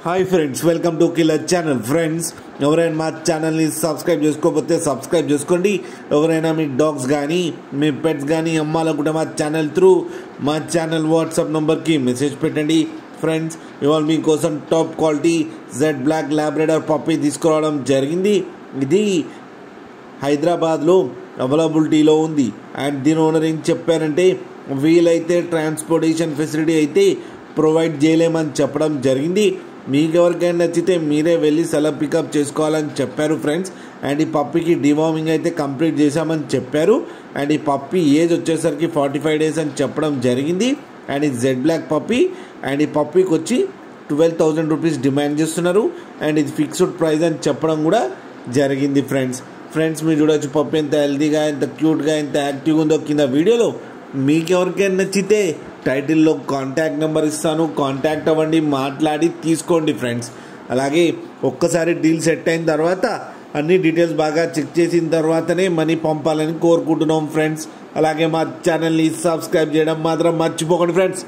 Hi friends, welcome to killer channel. Friends, ఎవరైనా మా ఛానల్ని సబ్స్క్రైబ్ చేసుకోకపోతే సబ్స్క్రైబ్ చేసుకోండి. ఎవరైనా మీ డాగ్స్ కానీ మీ పెట్స్ కానీ అమ్మాలనుకుంటే మా ఛానల్ త్రూ మా ఛానల్ వాట్సాప్ నెంబర్కి మెసేజ్ పెట్టండి. ఫ్రెండ్స్, ఇవాళ మీకోసం top quality Z black labrador puppy తీసుకురావడం జరిగింది. ఇది హైదరాబాద్లో అవైలబిలిటీలో ఉంది. అండ్ దీని ఓనర్ ఏం చెప్పారంటే, వీలైతే ట్రాన్స్పోర్టేషన్ ఫెసిలిటీ అయితే ప్రొవైడ్ చేయలేమని చెప్పడం జరిగింది. మీకు ఎవరికైనా నచ్చితే మీరే వెళ్ళి సెలవు పికప్ చేసుకోవాలని చెప్పారు ఫ్రెండ్స్. అండ్ ఈ పప్పీకి డివార్మింగ్ అయితే కంప్లీట్ చేశామని చెప్పారు. అండ్ ఈ పప్పీ ఏజ్ వచ్చేసరికి 45 days అని చెప్పడం జరిగింది. అండ్ ఇది జెడ్ బ్లాక్ పప్పీ. అండ్ ఈ పప్పీకి వచ్చి 12,000 రూపీస్ డిమాండ్ చేస్తున్నారు. అండ్ ఇది ఫిక్స్డ్ ప్రైస్ అని చెప్పడం కూడా జరిగింది ఫ్రెండ్స్. మీరు చూడొచ్చు పప్పీ ఎంత హెల్తీగా, ఎంత క్యూట్గా, ఎంత యాక్టివ్గా ఉందో కింద వీడియోలో. మీకు ఎవరికైనా నచ్చితే టైటిల్లో కాంటాక్ట్ నెంబర్ ఇస్తాను, కాంటాక్ట్ అవ్వండి, మాట్లాడి తీసుకోండి ఫ్రెండ్స్. అలాగే ఒక్కసారి డీల్ సెట్ అయిన తర్వాత అన్ని డీటెయిల్స్ బాగా చెక్ చేసిన తర్వాతనే మనీ పంపాలని కోరుకుంటున్నాం ఫ్రెండ్స్. అలాగే మా ఛానల్ని సబ్స్క్రైబ్ చేయడం మాత్రం మర్చిపోకండి ఫ్రెండ్స్.